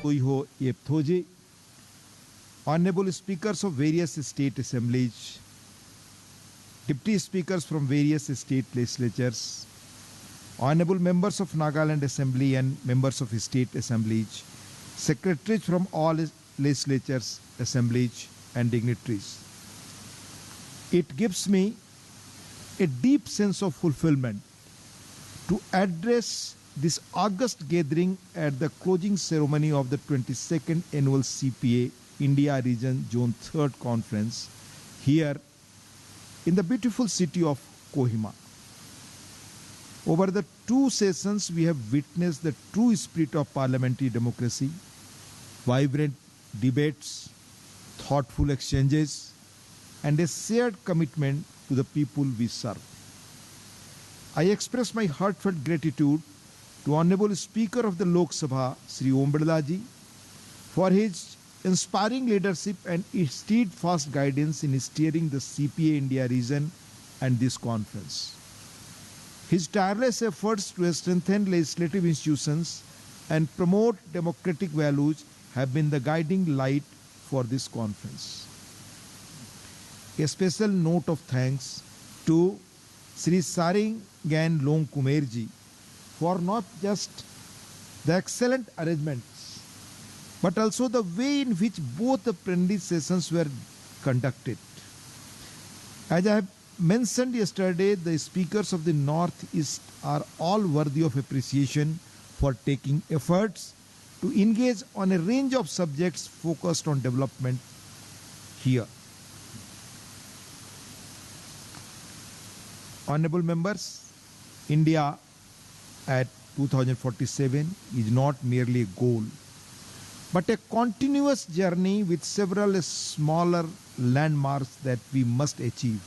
Toiho Yepthoje, Honorable Speakers of various state assemblies, Deputy Speakers from various state legislatures, Honorable Members of Nagaland Assembly and Members of State Assemblies, Secretaries from all legislatures, assemblies and dignitaries. It gives me a deep sense of fulfillment to address this August gathering at the closing ceremony of the 22nd Annual CPA India Region Zone 3rd Conference here in the beautiful city of Kohima. Over the two sessions, we have witnessed the true spirit of parliamentary democracy, vibrant debates, thoughtful exchanges, and a shared commitment to the people we serve. I express my heartfelt gratitude to Honorable Speaker of the Lok Sabha, Sri Om Birla ji, for his inspiring leadership and steadfast guidance in steering the CPA India region and this conference. His tireless efforts to strengthen legislative institutions and promote democratic values have been the guiding light for this conference. A special note of thanks to Sri Saringan Long Kumerji for not just the excellent arrangements, but also the way in which both the plenary sessions were conducted. As I have mentioned yesterday, the speakers of the Northeast are all worthy of appreciation for taking efforts to engage on a range of subjects focused on development here. Honorable members, India at 2047 is not merely a goal, but a continuous journey with several smaller landmarks that we must achieve.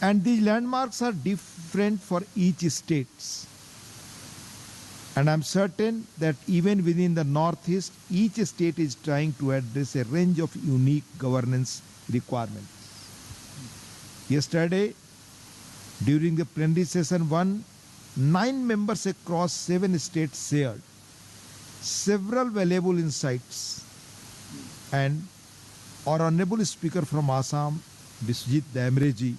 And these landmarks are different for each state. And I'm certain that even within the Northeast, each state is trying to address a range of unique governance requirements. Yesterday, during the plenary session 1, 9 members across 7 states shared several valuable insights, and our Honorable Speaker from Assam, Biswajit Damre ji,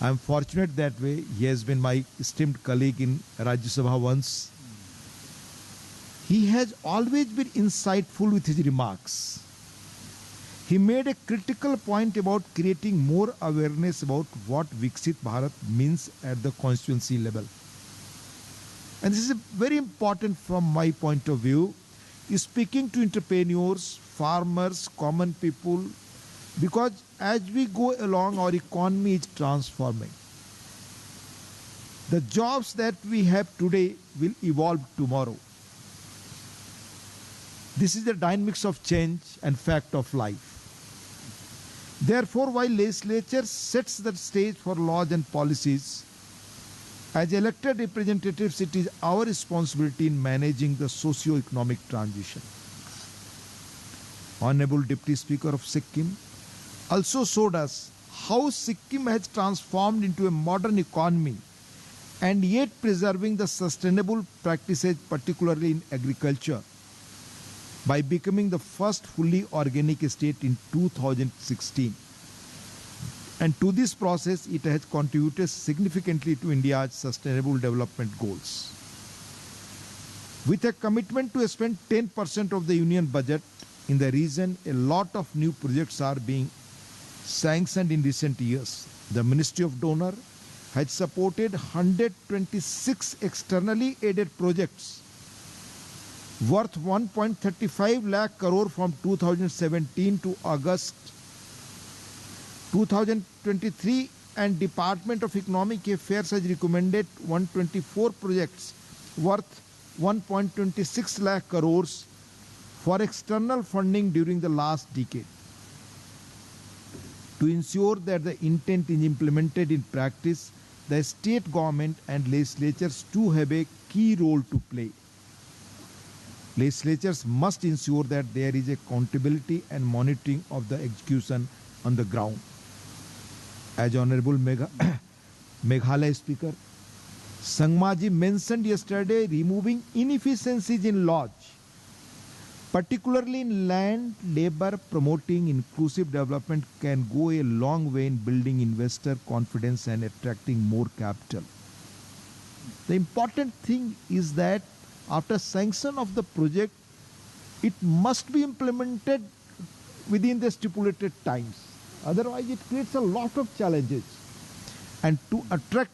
I am fortunate that way. He has been my esteemed colleague in Rajya Sabha once. He has always been insightful with his remarks. He made a critical point about creating more awareness about what Viksit Bharat means at the constituency level. And this is very important from my point of view, is speaking to entrepreneurs, farmers, common people, because as we go along, our economy is transforming. The jobs that we have today will evolve tomorrow. This is the dynamics of change and fact of life. Therefore, while legislature sets the stage for laws and policies, as elected representatives, it is our responsibility in managing the socio-economic transition. Honorable Deputy Speaker of Sikkim also showed us how Sikkim has transformed into a modern economy and yet preserving the sustainable practices, particularly in agriculture, by becoming the first fully organic state in 2016. And to this process, it has contributed significantly to India's sustainable development goals. With a commitment to spend 10% of the union budget in the region, a lot of new projects are being sanctioned in recent years. The Ministry of Donor has supported 126 externally aided projects worth 1.35 lakh crore from 2017 to August 2023, and Department of Economic Affairs has recommended 124 projects worth 1.26 lakh crores for external funding during the last decade. To ensure that the intent is implemented in practice, the state government and legislatures too have a key role to play. Legislatures must ensure that there is accountability and monitoring of the execution on the ground. As Honorable Meghalaya Speaker Sangma ji mentioned yesterday, removing inefficiencies in laws Particularly in land labor, promoting inclusive development can go a long way in building investor confidence and attracting more capital. The important thing is that after sanction of the project, it must be implemented within the stipulated times. Otherwise, it creates a lot of challenges. And to attract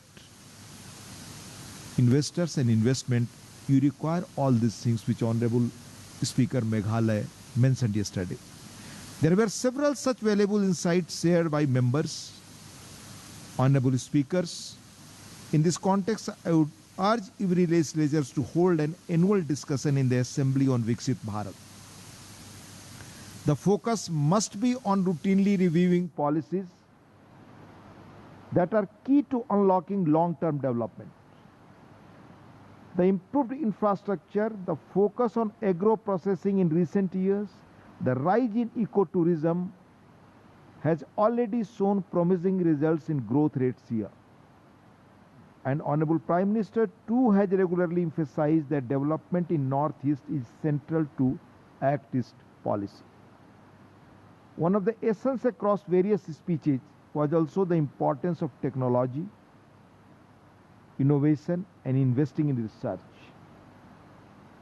investors and investment, you require all these things which Honorable Speaker Meghalaya mentioned yesterday. There were several such valuable insights shared by members, honorable speakers. In this context, I would urge every legislature to hold an annual discussion in the Assembly on Viksit Bharat. The focus must be on routinely reviewing policies that are key to unlocking long-term development. The improved infrastructure, the focus on agro-processing in recent years, the rise in ecotourism has already shown promising results in growth rates here. And Honorable Prime Minister too has regularly emphasized that development in Northeast is central to Act East policy. One of the essence across various speeches was also the importance of technology, innovation and investing in research.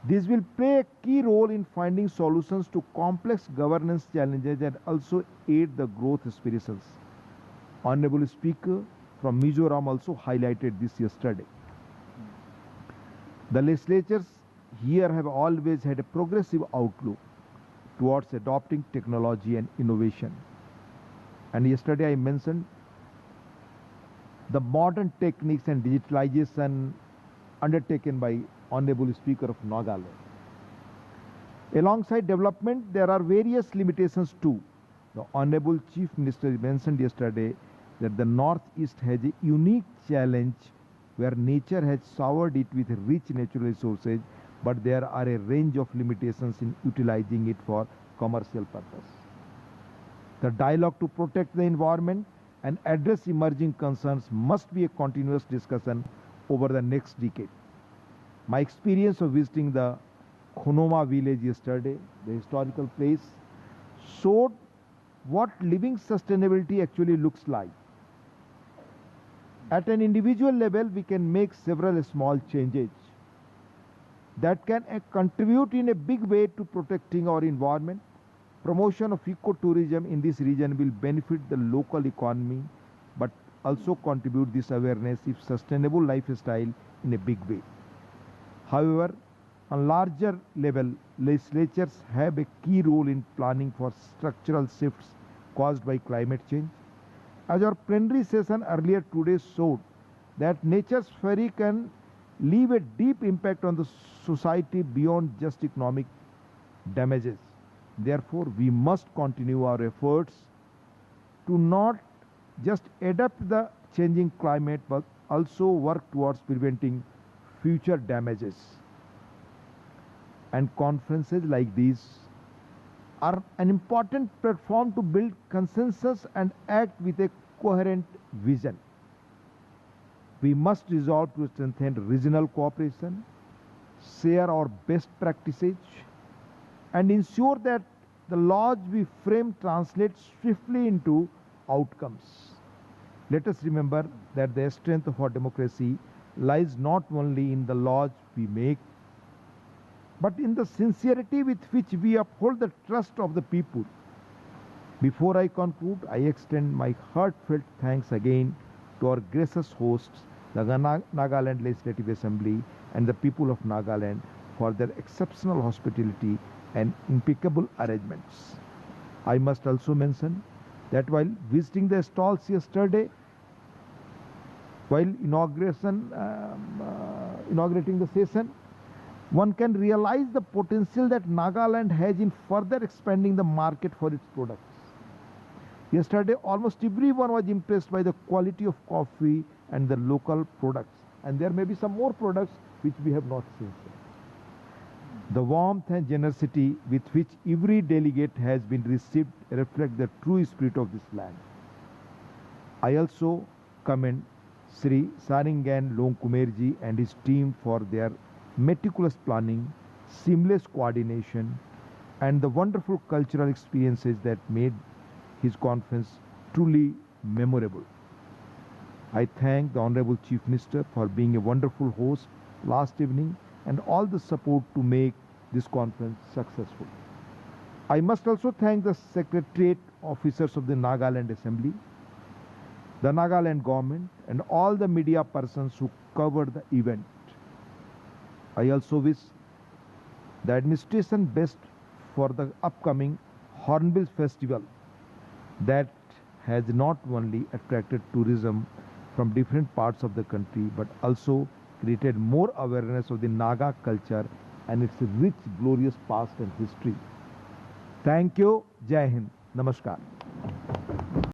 This will play a key role in finding solutions to complex governance challenges and also aid the growth aspirations. Honorable Speaker from Mizoram also highlighted this yesterday. The legislatures here have always had a progressive outlook towards adopting technology and innovation. And yesterday I mentioned the modern techniques and digitalization undertaken by Honorable Speaker of Nagaland. Alongside development, there are various limitations too. The Honorable Chief Minister mentioned yesterday that the Northeast has a unique challenge where nature has showered it with rich natural resources, but there are a range of limitations in utilizing it for commercial purpose. The dialogue to protect the environment and address emerging concerns must be a continuous discussion over the next decade. My experience of visiting the Khonoma village yesterday, the historical place, showed what living sustainability actually looks like. At an individual level, we can make several small changes that can contribute in a big way to protecting our environment. Promotion of ecotourism in this region will benefit the local economy, but also contribute this awareness if sustainable lifestyle in a big way. However, on larger level, legislatures have a key role in planning for structural shifts caused by climate change. As our plenary session earlier today showed, that nature's fury can leave a deep impact on the society beyond just economic damages. Therefore, we must continue our efforts to not just adapt the changing climate, but also work towards preventing future damages. And conferences like these are an important platform to build consensus and act with a coherent vision. We must resolve to strengthen regional cooperation, share our best practices, and ensure that the laws we frame translate swiftly into outcomes. Let us remember that the strength of our democracy lies not only in the laws we make, but in the sincerity with which we uphold the trust of the people. Before I conclude, I extend my heartfelt thanks again to our gracious hosts, the Nagaland Legislative Assembly and the people of Nagaland for their exceptional hospitality and impeccable arrangements. I must also mention that while visiting the stalls yesterday, while inaugurating the session, one can realize the potential that Nagaland has in further expanding the market for its products. Yesterday, almost everyone was impressed by the quality of coffee and the local products. And there may be some more products which we have not seen. The warmth and generosity with which every delegate has been received reflect the true spirit of this land. I also commend Sri Saringan Longkumerji and his team for their meticulous planning, seamless coordination, and the wonderful cultural experiences that made his conference truly memorable. I thank the Honorable Chief Minister for being a wonderful host last evening and all the support to make this conference successful. I must also thank the Secretariat officers of the Nagaland Assembly, the Nagaland government, and all the media persons who covered the event. I also wish the administration best for the upcoming Hornbill Festival that has not only attracted tourism from different parts of the country but also created more awareness of the Naga culture and its rich, glorious past and history. Thank you. Jai Hind. Namaskar.